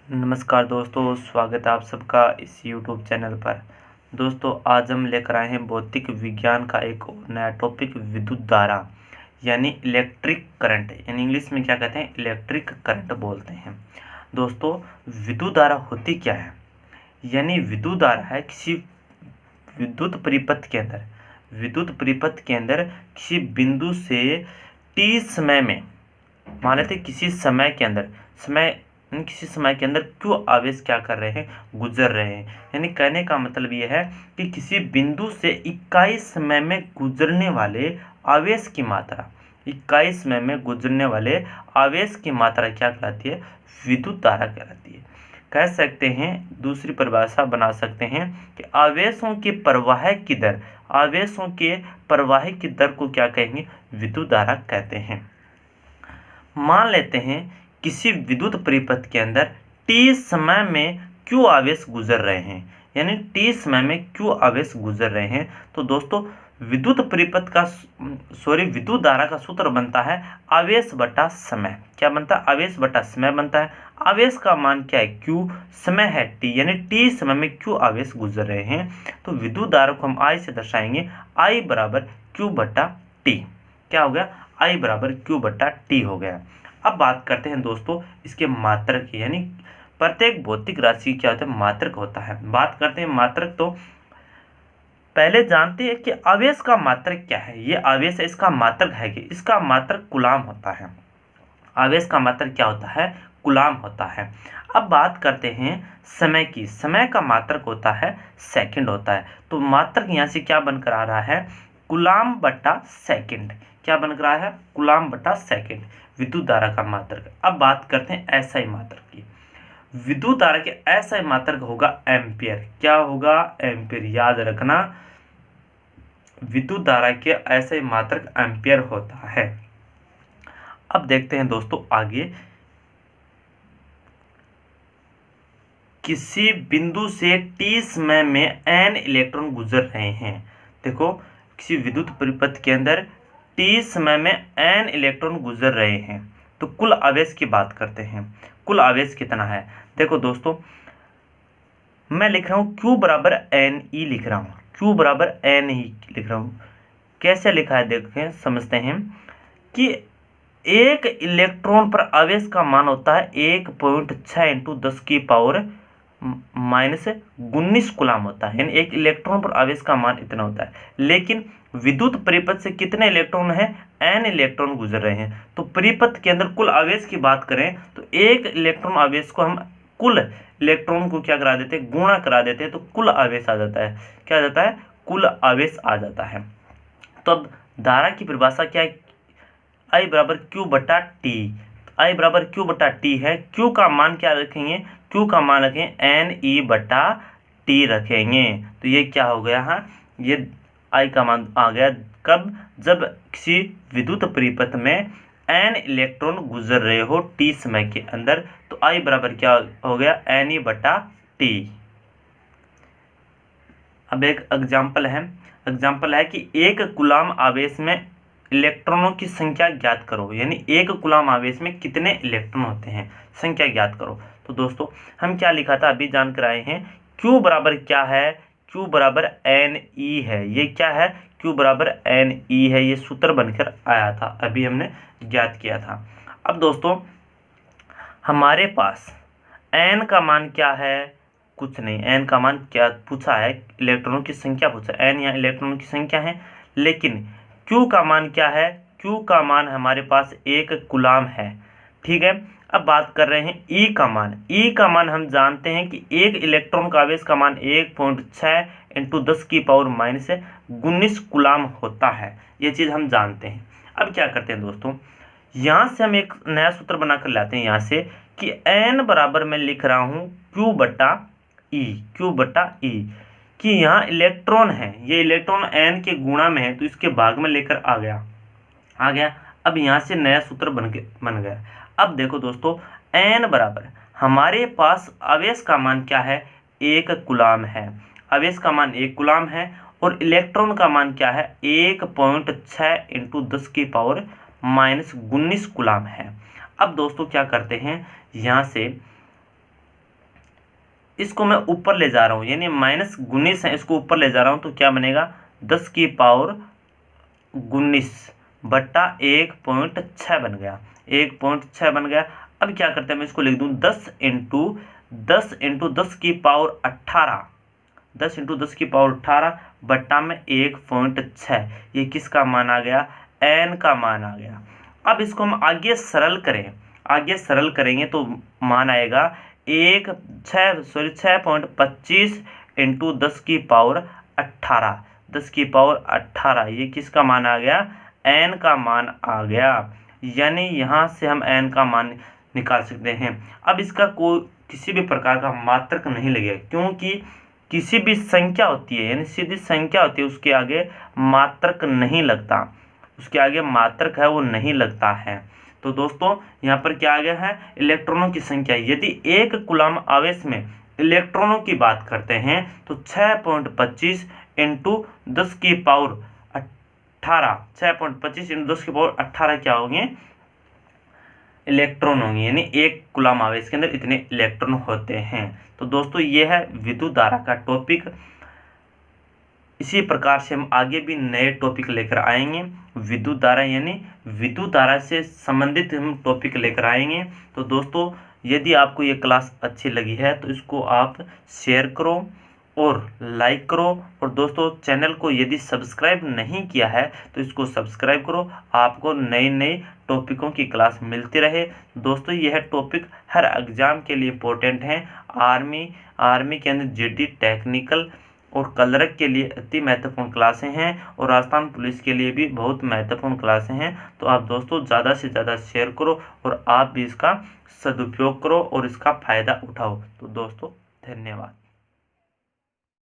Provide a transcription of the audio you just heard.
नमस्कार दोस्तों, स्वागत है आप सबका इस YouTube चैनल पर। दोस्तों, आज हम लेकर आए हैं भौतिक विज्ञान का एक और नया टॉपिक, विद्युत धारा यानी इलेक्ट्रिक करंट। यानी इंग्लिश में क्या कहते हैं, इलेक्ट्रिक करंट बोलते हैं। दोस्तों, विद्युत धारा होती क्या है? यानी विद्युत धारा है किसी विद्युत परिपथ के अंदर किसी बिंदु से t समय में, मान लेते किसी समय के अंदर किसी समय के अंदर क्यों आवेश क्या कर रहे हैं, गुजर रहे हैं। यानी कहने का मतलब ये है कि किसी बिंदु से इकाई समय में गुजरने वाले आवेश की मात्रा, इकाई समय में गुजरने वाले आवेश की मात्रा क्या कहलाती है, विद्युत धारा कहलाती है। कह सकते हैं, दूसरी परिभाषा बना सकते हैं कि आवेशों के प्रवाह की दर, आवेशों के प्रवाह की दर को क्या कहेंगे, विद्युत धारा कहते हैं। मान लेते हैं किसी विद्युत परिपथ के अंदर t समय में क्यों आवेश गुजर रहे हैं, यानी t समय में क्यों आवेश गुजर रहे हैं। तो दोस्तों, विद्युत धारा का सूत्र बनता है आवेश बटा समय। क्या बनता है, आवेश बटा समय बनता है। आवेश का मान क्या है, q, समय है t, यानी t समय में क्यों आवेश गुजर रहे हैं। तो विद्युत धारा को हम I से दर्शाएंगे, I बराबर q बटा t। क्या हो गया, I बराबर q बटा t हो गया। अब बात करते हैं दोस्तों इसके मात्रक की, यानी प्रत्येक भौतिक राशि क्या होता है, मात्रक होता है। बात करते हैं मात्रक, तो पहले जानते हैं कि आवेश का मात्रक क्या है। ये आवेश है, इसका मात्रक है कि इसका मात्रक कूलाम होता है। आवेश का मात्रक क्या होता है, कूलाम होता है। अब बात करते हैं समय की। समय का मात्रक होता है सेकंड होता है। तो मात्रक यहाँ से क्या बनकर आ रहा है, कूलाम बटा सेकंड। क्या बनकर आ रहा है, कूलाम बटा सेकंड, विद्युत धारा का मात्रक। अब बात करते हैं एसआई मात्रक की। विद्युत धारा के एसआई मात्रक होगा एम्पियर। क्या होगा, एम्पियर। याद रखना, विद्युत धारा के एसआई मात्रक एम्पियर होता है। अब देखते हैं दोस्तों आगे, किसी बिंदु से t समय में n इलेक्ट्रॉन गुजर रहे हैं। देखो, किसी विद्युत परिपथ के अंदर t समय में n इलेक्ट्रॉन गुजर रहे हैं, तो कुल आवेश की बात करते हैं। कुल आवेश कितना है, देखो दोस्तों, मैं लिख रहा हूँ q बराबर NE लिख रहा हूँ, q बराबर NE लिख रहा हूँ। कैसे लिखा है देखें, समझते हैं कि एक इलेक्ट्रॉन पर आवेश का मान होता है 1.6 इंटू 10 की पावर माइनस 19 कूलाम होता है। यानी एक इलेक्ट्रॉन पर आवेश का मान इतना होता है। लेकिन विद्युत परिपथ से कितने इलेक्ट्रॉन हैं, n इलेक्ट्रॉन गुजर रहे हैं। तो परिपथ के अंदर कुल आवेश की बात करें तो एक इलेक्ट्रॉन आवेश को हम कुल इलेक्ट्रॉन को क्या करा देते हैं, गुणा करा देते हैं, तो कुल आवेश आ जाता है। क्या आ जाता है, कुल आवेश आ जाता है। तो अब धारा की परिभाषा क्या है, I बराबर Q बटा टी। I बराबर Q बटा टी है। Q का मान क्या रखेंगे, Q का मान रखें NE बटा T रखेंगे। तो ये क्या हो गया, हाँ, ये I का मान आ गया कब, जब किसी विद्युत परिपथ में n इलेक्ट्रॉन गुजर रहे हो t समय के अंदर। तो I बराबर क्या हो गया, NE बटा T। अब एक एग्जाम्पल है कि एक कूलाम आवेश में इलेक्ट्रॉनों की संख्या ज्ञात करो। यानी एक कूलाम आवेश में कितने इलेक्ट्रॉन होते हैं, संख्या ज्ञात करो। तो दोस्तों, हम क्या लिखा था, अभी जान कर आए हैं, Q बराबर क्या है, Q बराबर NE है। ये क्या है, Q बराबर NE है, ये सूत्र बनकर आया था, अभी हमने ज्ञात किया था। अब दोस्तों, हमारे पास n का मान क्या है, कुछ नहीं। n का मान क्या पूछा है, इलेक्ट्रॉनों की संख्या पूछा, n यहाँ इलेक्ट्रॉनों की संख्या है। लेकिन q का मान क्या है, q का मान हमारे पास 1 कूलाम है। ठीक है। अब बात कर रहे हैं E का मान। E का मान हम जानते हैं कि एक इलेक्ट्रॉन का आवेश का मान 1.6 इंटू 10 की पावर माइनस 19 कूलाम होता है। ये चीज़ हम जानते हैं। अब क्या करते हैं दोस्तों, यहाँ से हम एक नया सूत्र बनाकर लाते हैं यहाँ से कि n बराबर मैं लिख रहा हूँ Q बटा E, कि यहाँ इलेक्ट्रॉन है, ये इलेक्ट्रॉन n के गुणा में है, तो इसके भाग में लेकर आ गया। अब यहाँ से नया सूत्र बन गया। अब देखो दोस्तों, n बराबर हमारे पास आवेश का मान क्या है, 1 कूलाम है। आवेश का मान 1 कूलाम है और इलेक्ट्रॉन का मान क्या है, 1.6 इंटू 10 की पावर माइनस 19 कूलाम है। अब दोस्तों क्या करते हैं, यहाँ से इसको मैं ऊपर ले जा रहा हूँ, यानी माइनस 19 है, इसको ऊपर ले जा रहा हूँ, तो क्या बनेगा 10 की पावर 19 बट्टा 1.6 बन गया, 1.6 बन गया। अब क्या करते हैं, मैं इसको लिख दूँ 10 इंटू 10 की पावर 18, 10 इंटू 10 की पावर 18 बट्टा में 1.6, ये किसका मान आ गया, n का मान आ गया। अब इसको हम आगे सरल करें, आगे सरल करेंगे तो मान आएगा 6.25 इंटू 10 की पावर 18, 10 की पावर 18, ये किसका मान आ गया, n का मान आ गया। यानी यहाँ से हम n का मान निकाल सकते हैं। अब इसका कोई किसी भी प्रकार का मात्रक नहीं लगेगा, क्योंकि किसी भी संख्या होती है, यानी सीधी संख्या होती है, उसके आगे मात्रक नहीं लगता, उसके आगे मात्रक है वो नहीं लगता है। तो दोस्तों यहाँ पर क्या आ गया है, इलेक्ट्रॉनों की संख्या। यदि एक कूलम आवेश में इलेक्ट्रॉनों की बात करते हैं तो 6.25 इंटू 10 की पावर 18, 6.25 इंटू 10 की पावर 18 क्या होंगे, इलेक्ट्रॉन होंगे, यानी एक कूलम आवेश के अंदर इतने इलेक्ट्रॉन होते हैं। तो दोस्तों ये है विद्युत धारा का टॉपिक। इसी प्रकार से हम आगे भी नए टॉपिक लेकर आएंगे, विद्युत धारा यानी विद्युत धारा से संबंधित हम टॉपिक लेकर आएंगे। तो दोस्तों यदि आपको ये क्लास अच्छी लगी है तो इसको आप शेयर करो और लाइक करो, और दोस्तों चैनल को यदि सब्सक्राइब नहीं किया है तो इसको सब्सक्राइब करो, आपको नए नए टॉपिकों की क्लास मिलती रहे। दोस्तों यह टॉपिक हर एग्ज़ाम के लिए इम्पोर्टेंट है। आर्मी के अंदर जीडी, टेक्निकल और क्लर्क के लिए अति महत्वपूर्ण क्लासें हैं, और राजस्थान पुलिस के लिए भी बहुत महत्वपूर्ण क्लासें हैं। तो आप दोस्तों ज़्यादा से ज़्यादा शेयर करो और आप भी इसका सदुपयोग करो और इसका फ़ायदा उठाओ। तो दोस्तों धन्यवाद।